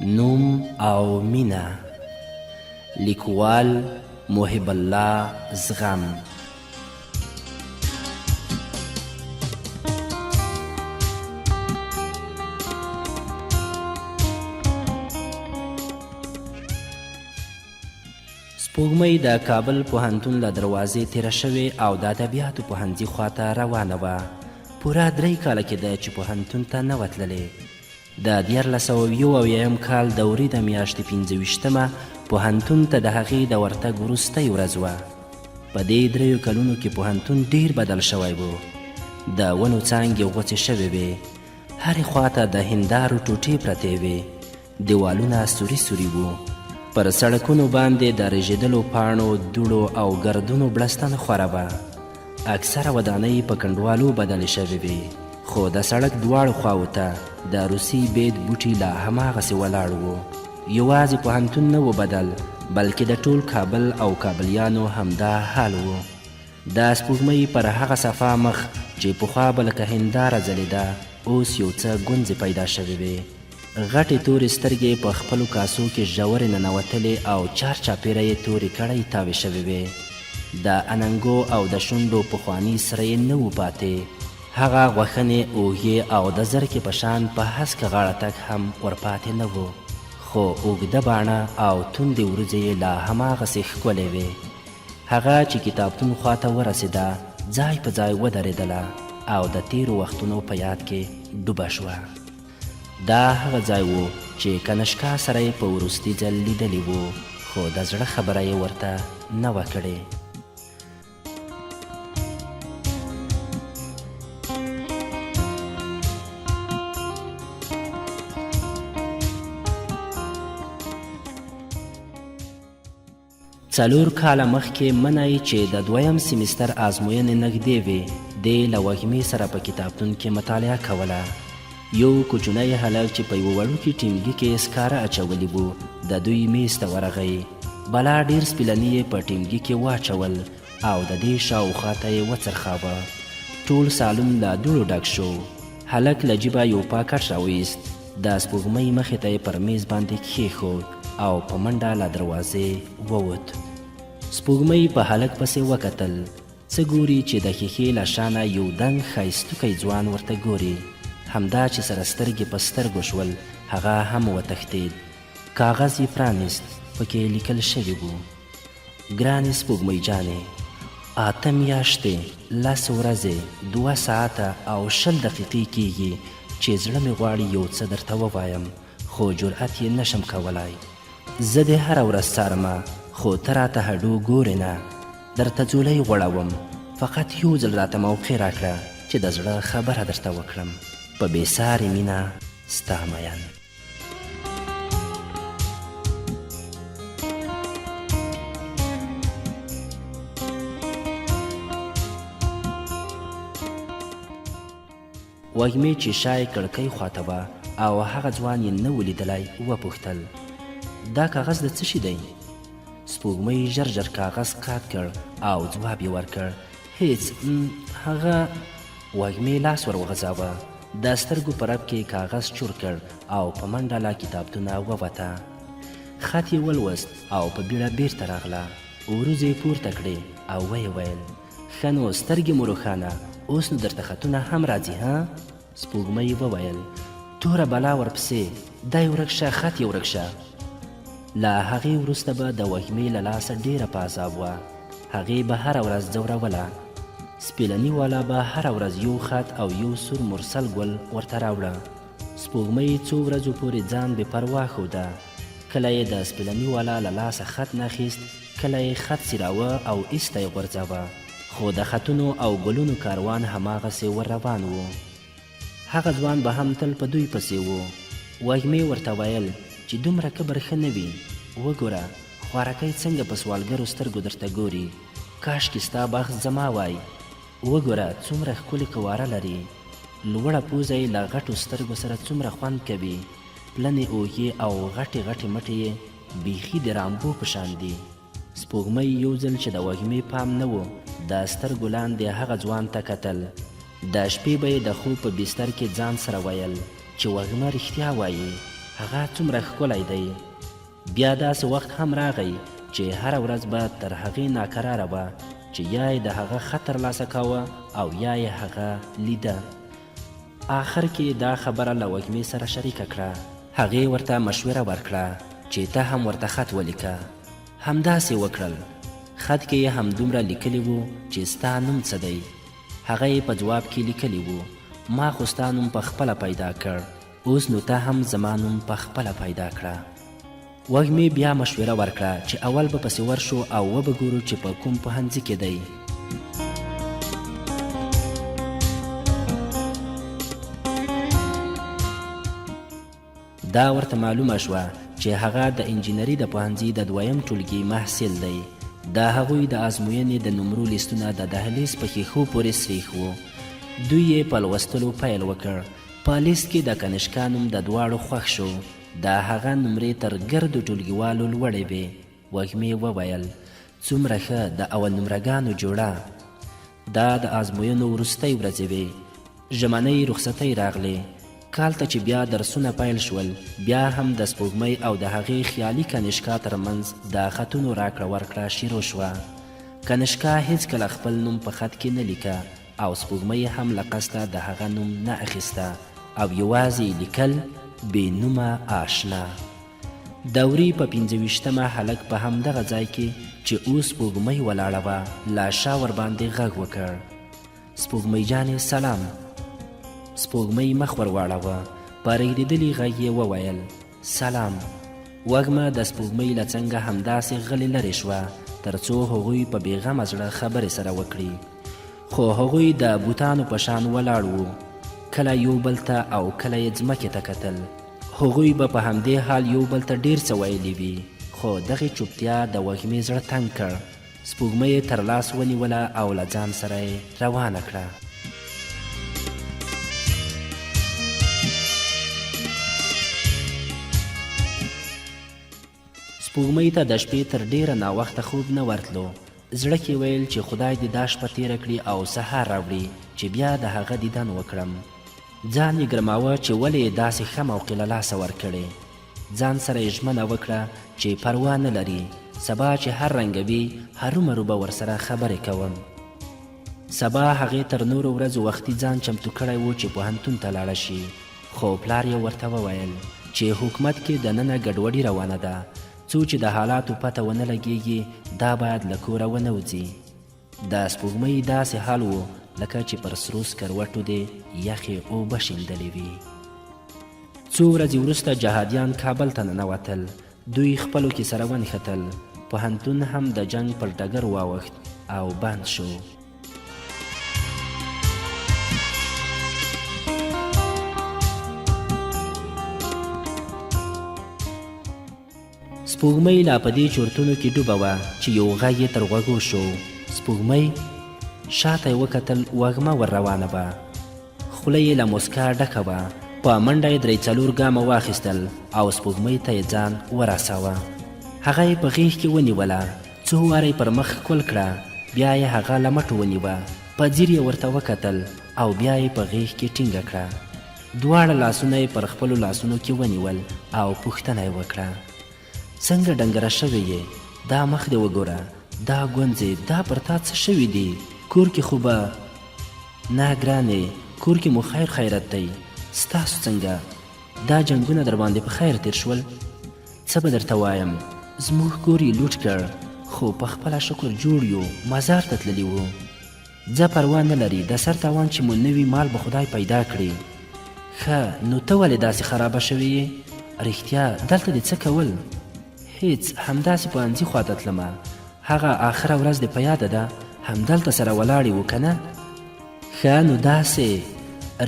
نوم او مینه، لیکوال محب الله زغم. سپوږمۍ د کابل پوهنتون له دروازې تیره شوې او د ادبیاتو پوهنځي خواته روانه وه. پوره 3 کاله کېده چې پوهنتون ته نه وتللې. د 1971 کال د وري د میاشتې 25مه پوهنتون ته د هغې د ورتګ وروستۍ ورځ وه. په دې 3 کلونو کې پوهنتون ډیر بدل شوی و. د ونو څانګې غوڅې شوې وې، هرې خواته د هندارو ټوټې پرتې وې، دیوالونه سوري سوري وو. پر سړکونو باندې د رژېدلو پاڼو، دوړو او ګردونو بړستن خوره وه. اکثره ودانۍ په کنډوالو بدلې شوې وې، خو د سړک دواړو خواو ته د روسي بید بوټي لا هماغسې ولاړ وو. یوازې پوهنتون نه و بدل، بلکې د ټول کابل او کابلیانو همدا حال و. د سپوږمۍ پر هغه صفا مخ چې پخوا به لکه هنداره ځلېده، اوس یو څه ګونځې پیدا شوې وې. غټې تورې سترګې په خپلو کاسو کې ژورې ننوتلې او چارچاپېره یې تورې کړۍ تاوې شوې وې. د اننګو او د شونډو پخواني سره یې نه و پاتې. هغه غوښنې، اوږې او د زرکې په شان په هسکه غاړه تګ هم ورپاتې نه و، خو اوږده باڼه او توندې وریځې یې لا هماغسې ښکلې وې. هغه چې کتابتون خواته ورسېده، ځای په ځای ودرېدله او د تیرو وختونو په یاد کې ډوبه شوه. دا هغه ځای و چې کنشکا سره یې په وروستي ځل لیدلی و، خو د زړه خبره یې ورته نه وه کړې. څلور کاله مخکې منی چې د 2م سیمیستر ازموینې نږدې وې، دی له وږمې سره په کتابتون کې مطالعه کوله. یو کوچنی هلک چې په یوه وړوکي ټینګي کې سکاره اچولی وو، د دوی میز ته ورغی. بلا ډېر سپیلني یې په ټینګي کې واچول او د دې شاوخوا ته یې وڅرخاوه. ټول سالون له دوړو ډک شو. هلک له جیبه یو پاکټ راویست، د سپوږمۍ مخې ته یې پر میز باندې کښېښود او په منډه له دروازې ووت. سپوږمۍ په هلک پسې وکتل. څه ګوري چې د ښیښې له شانه یو دنګ ښایستوکی ځوان ورته ګوري. همدا چې سره سترګې په سترګو شول، هغه هم وتښتېد. کاغذ یې پرانیست، پکې لیکل شوي وو: ګرانې سپوږمۍ جانې، 8 میاشتې، 10 ورځې، 2 ساعته او 20 دقیقې کېږي چې زړه مې غواړي یو څه درته ووایم، خو جرأت یې نشم کولی. زه دې هره ورځ څارمه، خو ته راته هډو ګورې نه. درته ځولۍ غوړوم، فقط یو ځل راته موقع راکړه چې د زړه خبره درته وکړم. په بېسارې مینه، ستا مین. وږمې چې شای کړکۍ خواته وه او هغه ځوان یې نه و لیدلی، وپوښتل: دا کاغذ د څه شي دی؟ سپوږمۍ ژر ژر کاغذ قات کړ او ځواب یې ورکړ: هیڅ، هغه. وږمې لاس ور وغځاوه، د سترګو په رپ کې کاغذ چور کړ او په منډه له کتابتونه ووته. خط یې ولوست او په بیړه بیرته راغله. وروځې یې پورته کړې او ویې ویل: ښه نو سترګې مو روښانه، اوس نو درته خطونه هم راځي ها؟ سپوږمۍ وویل: توره بلا ورپسې، دی ورک شه، خط یې ورک شه. له هغې وروسته به د وږمې له لاسه ډېره په عذاب وه. هغې به هره ورځ ځوروله. سپیلني والا به هره ورځ یو خط او یو سور مرسل ګل ورته راوړه. سپوږمۍ څو ورځو پورې ځان بې پروا ښوده. کله یې د سپیلني والا له لاسه خط ناخیست، کله یې خط څیراوه او ایسته یې غورځاوه، خو د خطونو او ګلونو کاروان هماغسې ور روان و. هغه ځوان به هم تل په دوی پسې و. وږمې ورته ویل چې دومره کبر ښه نه وي. وګوره، خوارکۍ څنګه په سوالګرو سترګو درته ګوري. کاشکې ستا بخت زما وای. وګوره څومره ښکلې کواره لري، لوړه پوزه یې له غټو سترګو سره څومره خوند کوي، پلنې اوږې او غټې غټې مټې یې بیخي د رامبو په شان دي. سپوږمۍ یو ځل چې د وږمې پام نه و، د سترګو لاندې هغه ځوان ته کتل. د شپې به یې د خوب په بستر کې ځان سره ویل چې وږمه رښتیا وایي، هغه څومره ښکلی دی. بیا داسې وخت هم راغی چې هره ورځ به تر هغې ناکراره وه چې یا یې د هغه خط ترلاسه کاوه او یا یې هغه لیده. آخر کې دا خبره له وږمې سره شریکه کړه. هغې ورته مشوره ورکړه چې ته هم ورته خط ولیکه. همداسې وکړل. خط کې یې همدومره لیکلی و چې ستا نوم څه دی. هغه یې په جواب کې لیکلی و ما خو ستا نوم په خپله پیدا کړ، اوس نو ته هم زما نوم په خپله پیدا کړه. وږمې بیا مشوره ورکړه چې اول به پسې ورشو او وبه ګورو چې په کوم پوهنځي کې دی. دا ورته معلومه شوه چې هغه د انجینري د پوهنځي د 2یم ټولګي محصل دی. د هغوی د ازموینې د نمرو لیستونه د دهلیز په ښیښو پورې سریښ وو. دوی یې په لوستلو پیل وکړ. په لیست کې د کنشکا نوم د دواړو خوښ شو. د هغه نمرې تر ګردو ټولګیوالو لوړې وې. وږمې وویل څومره ښه د اول نمرګانو جوړه. دا د ازموینو وروستۍ ورځې وې. ژمنۍ رخصتۍ راغلې. کال ته چې بیا درسونه پیل شول بیا هم د سپوږمۍ او د هغې خیالي کنشکا ترمنځ د خطونو راکړه ورکړه شروع شوه. کنشکا هیڅکله خپل نوم په خط کې نه لیکه او سپوږمۍ هم له قصده د هغه نوم نه اخیسته او یوازې لیکل بې نومه آشنا. دوري په 25مه هلک په همدغه ځای کې چې اوس سپوږمۍ ولاړه وه له شا ورباندې غږ وکړ. سپوږمۍ جانې سلام. سپوږمۍ مخ ور واړوه. په رېږدېدلي غږ یې وویل سلام. وږمه د سپوږمۍ له څنګه همداسې غلې لرې شوه تر څو هغوی په بېغمه زړه خبرې سره وکړي. خو هغوی د بوتانو په شان ولاړ وو. کله یو بل ته او کله یې ځمکې ته کتل. هغوی به په همدې حال یو بل ته ډېر څه ویلي وي. خو دغې چوپتیا د وږمې زړه تنګ کړ. سپوږمۍ یې تر لاس ونیوله او له ځان سره یې روانه کړه. سپوږمۍ ته د شپې تر ډېره ناوخته خوب نه ورتلو. زړه کې ویل چې خدای دې دا شپه تېره کړي او سهار راوړي چې بیا د هغه دیدن وکړم. ځان یې ګرماوه چې ولې یې داسې ښه موقع له لاسه ورکړې. ځان سره یې ژمنه وکړه چې پروا نه لري، سبا چې هر رنګه وي هرومرو به ورسره خبرې کوم. سبا هغې تر نورو ورځو وختي ځان چمتو کړی و چې پوهنتون ته لاړه شي. خو پلار یې ورته وویل چې حکومت کې دننه ګډوډي روانه ده. څو چې د حالاتو پته ونه لګیږي دا باید له کوره ونه وځي. د سپوږمۍ داسې حال و لکه چې پر سرو سکروټو دې یخې اوبه شیندلې وي. څو ورځې وروسته جهادیان کابل ته ننوتل. دوی خپلو کې سره ونښتل. پوهنتون هم د جنگ پر ډګر واوښت او بند شو. سپوږمۍ لا په دې چورتونو کې ډوبه وه چې یو غږ یې تر غوږو شو. سپوږمۍ شاته یې وکتل. وږمه ور روانه وه. خوله یې له موسکا ډکه وه. په منډه یې 3-4 ګامه واخیستل او سپوږمۍ ته یې ځان ورساوه. هغه یې په غېږ کې ونیوله. څو واره یې پر مخ ښکل کړه. بیا یې هغه له مټو ونیوه. په ځیر یې ورته وکتل او بیا یې په غېږ کې ټینګه کړه. دواړه لاسونه یې پر خپلو لاسونو کې ونیول او پوښتنه یې وکړه څنګه ډنګره شوې یې؟ دا مخ دې وګوره، دا ګونځې، دا پر تا څه شوي دي؟ کور کې خو به نه ګرانې، کور کې مو خیر خیرت دی. ستاسو څنګه؟ دا جنګونه در باندې په خیر تیر شول؟ څه به درته وایم، زموږ کور یې لوټ کړ، خو په خپله شکر جوړ یو، مزار ته تللي وو. ځه پروا نه لري، د سر تاوان چې مو نوي مال به خدای پیدا کړي. ښه نو ته ولې داسې خرابه شوې یې؟ رښتیا دلته دې څه کول؟ هیڅ، همداسې پوهنځي خواته تلمه. هغه آخره ورځ دې په یاده ده، همدلته سره ولاړې وو که نه؟ ښه نو داسې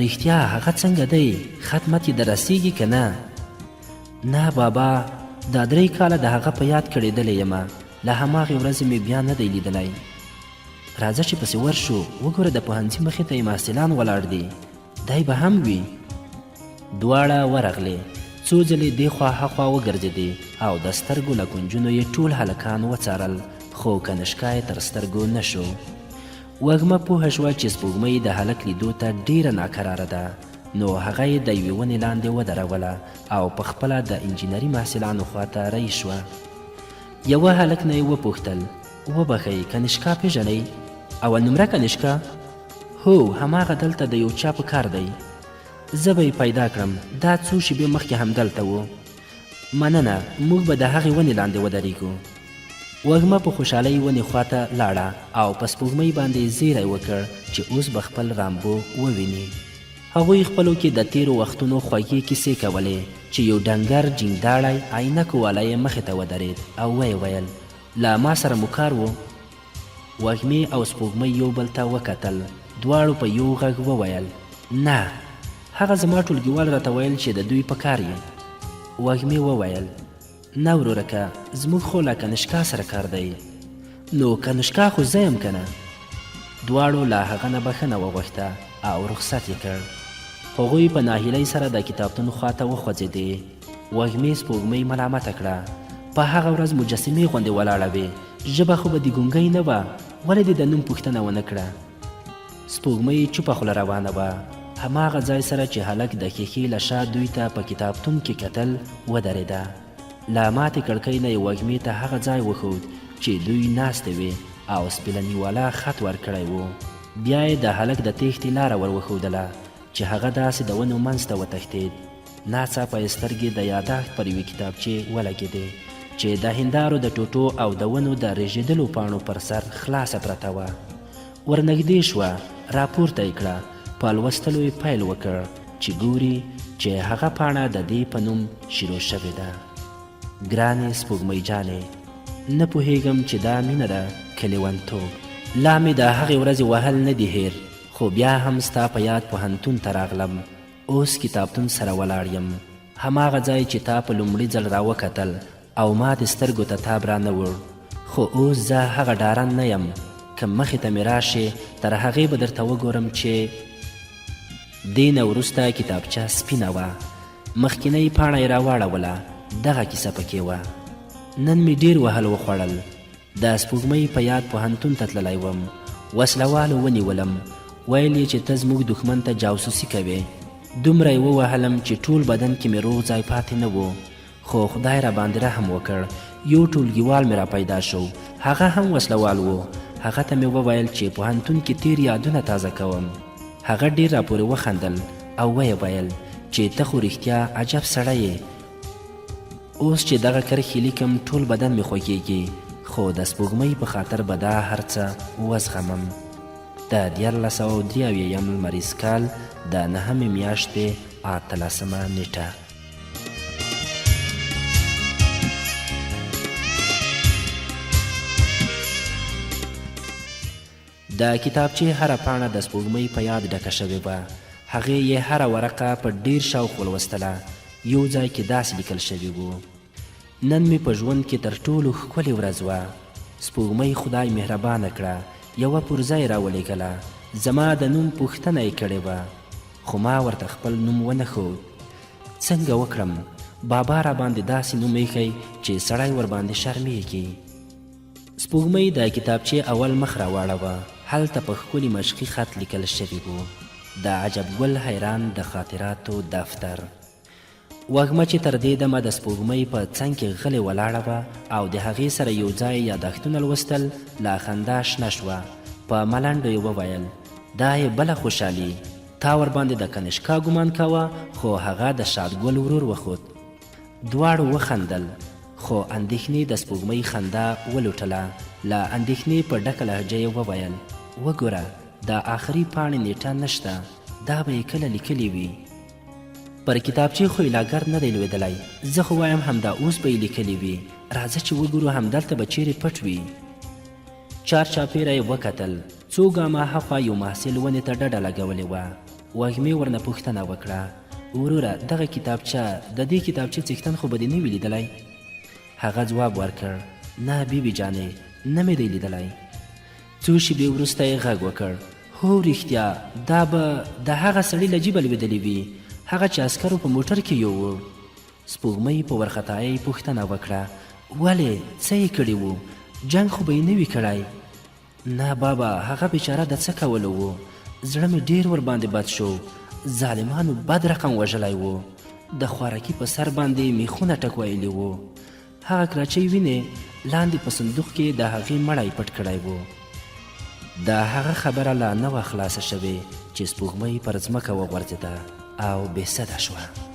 رښتیا هغه څنګه دی؟ خط مت یې در رسېږي که نه؟ نه بابا، دا 3 کاله د هغه په یاد کړېدلی یمه، له هماغې ورځې مې بیا نه دی لیدلی. راځه چې پسې ورشو، وګوره د پوهنځي مخې ته یې محصلان ولاړ دي، دی به هم وي. دواړه ورغلې، څو ځلې دې خوا هخوا وګرځېدې او د سترګو له کونجونو یې ټول هلکان وڅارل، خو کنشکا یې تر سترګو نه شو. وږمه پوهه شوه چې سپوږمۍ د هلک لیدو ته ډېره ناکراره ده. نو هغه یې د یوې ونې لاندې ودروله او په خپله د انجینري محصلانو خواته رهي شوه. یوه هلک نه یې وپوښتل وبښئ کنشکا پېژنئ؟ اول نمره کنشکا؟ هو هماغه دلته د یو چا په کار دی. زه به یې پیدا کړم، دا څو شېبې مخکې همدلته و. مننه، موږ به د هغې ونې لاندې ودرېږو. وږمه په خوشحالۍ ونې خواته لاړه او په سپوږمۍ باندې زیری وکړ چې اوس به خپل رامبو وویني. هغوی خپلو کې د تیرو وختونو خوږې کیسې کولې چې یو ډنګر جینګداړی عینکو والا یې مخې ته ودرېد او ویې ویل له ما سره مو کار و؟ وږمې او سپوږمۍ یو بل ته وکتل. دواړو په یو غږ وویل نه، هغه زما ټولګیوال راته ویل چې د دوی په کار یې. وږمې وویل نه ورورکه، زموږ خو له کنشکا سره کار دی. نو کنشکا خو زه یم که نه؟ دواړو له هغه نه بښنه وغوښته او رخصت یې کړ. هغوی په ناهیلۍ سره د کتابتون خواته وخوځېدې. وږمې سپوږمۍ ملامته کړه، په هغه ورځ مجسمې غوندې ولاړه وې، ژبه خو به دې ګونګۍ نه وه، ولې دې د نوم پوښتنه ونه کړه؟ سپوږمۍ چوپه خوله روانه وه. هماغه ځای سره چې هلک د ښیښې له شا دوی ته په کتابتون کې کتل ودرېده. له ماتې کړکۍ نه یې وږمې ته هغه ځای وښود چې دوی ناستې وې او سپیلني والا خط ورکړی و. بیا یې د هلک د تېښتې لاره ور وښودله چې هغه داسې د ونو منځ ته وتښتېد. ناڅاپه یې سترګې د یاداښت پر یوې کتابچې ولګېدې چې د هندارو د ټوټو او د ونو د رژېدلو پاڼو پر سر خلاصه پرته وه. ورنږدې شوه، راپورته یې کړه، په لوستلو یې پیل وکړ چې ګوري چې هغه پاڼه د دې په نوم شروع شوې ده. ګرانې سپوږمۍ جانې، نه پوهېږم چې دا مینه ده که لیونتوب. لا مې د هغې ورځې وهل نه دي هیر، خو بیا هم ستا په یاد پوهنتون ته راغلم. اوس کتابتون سره ولاړ یم، هماغه ځای چې تا په لومړي ځل راوکتل او ما د سترګو ته تاب را نه وړ. خو اوس زه هغه ډارن نه یم، که مخې ته مې راشې تر هغې به درته وګورم چې دې نه وروسته کتابچه سپینه وه، مخکینۍ پاڼه یې راواړوله، دغه کیسه پکې وه. نن مې ډېر وهل وخوړل، د سپوږمۍ په یاد پوهنتون ته تللی وم، وسلوالو ونیولم، ویل یې چې ته زموږ دښمن ته جاسوسي کوې. دومره یې ووهلم چې ټول بدن کې مې روغ ځای پاتې نه و. خو خدای را باندې رحم وکړ، یو ټولګیوال مې را پیدا شو، هغه هم وسلوال و. هغه ته مې وویل چې پوهنتون کې تیر یادونه تازه کوم. هغه ډېر راپورې وخندل او ویې ویل چې ته خو رښتیا عجب سړی یې. اوس چې دغه کرښې لیکم ټول بدن مې خوږېږي، خو د سپوږمۍ په خاطر به دا هر څه وزغمم. د 1983 لمریز کال د 9مې میاشتې 18مه نیټه. د کتابچې هره پاڼه د سپوږمۍ په یاد ډکه شوې وه. هغې یې هره ورقه په ډېر شوق ولوستله. یو ځای کې داسې لیکل شوي وو: نن مې په ژوند کې تر ټولو ښکلې ورځ وه. سپوږمۍ خدای مهربانه کړه، یوه پرزه یې راولېږله، زما د نوم پوښتنه یې کړې وه، خو ما ورته خپل نوم ونه ښود. څنګه وکړم؟ بابا را باندې داسې نوم ایښی چې سړی ورباندې شرمېږي. سپوږمۍ د کتابچې اول مخ راواړوه. هلته په ښکلي مشقي خط لیکل شوي وو: د عجب ګل حیران د خاطراتو دفتر. وږمه چې تر دې دمه د سپوږمۍ په څنګ کې غلې ولاړه وه او د هغې سره یو ځای یادښتونه لوستل، له خندا شنه شوه. په ملنډو یې وویل: دا یې بله خوشحالي، تا ورباندې د کنشکا ګمان کوه، خو هغه د شادګل ورور وخوت. دواړو وخندل، خو اندېښنې د سپوږمۍ خندا ولوټله. له اندېښنې په ډکه لهجه یې وویل: وګوره، د آخري پاڼې نیټه نشته، دا به یې کله لیکلې وي. پر کتابچې خو یې لا ګرد نه دی لوېدلی، زه خو وایم همدا اوس به یې لیکلې وي. راځه چې وګورو همدلته به چیرې پټ وي. چارچاپېره یې وکتل. څو ګامه هاخوا یو محصل ونې ته ډډه لګولې وه. وږمې ورنه پوښتنه وکړه: وروره، دغه کتابچه، د دې کتابچې څښتن خو به دې نه وي لیدلی؟ هغه ځواب ورکړ: نه بیبي جانې، نه مې دی لیدلی. څو شېبې وروسته یې غږ وکړ: هو رښتیا، دا به د هغه سړي له جیبه لوېدلې وي، هغه چې عسکرو په موټر کې یووړ. سپوږمۍ په ورختایۍ پوښتنه وکړه: ولې، څه یې کړي وو؟ جنګ خو به یې نه وي کړی؟ نه بابا، هغه بیچاره د څه کولو وو؟ زړه مې ډېر ورباندې بد شو ظالمانو بد رقم وژلی و. د خوارکي په سر باندې میخونه ټکویلي وو. هغه کراچۍ وینې لاندې په صندوق کې د هغې مړی پټ کړی و. د هغه خبره لا نه وه خلاصه شوې چې سپوږمۍ پر ځمکه وغورځېده او بېسده شوه.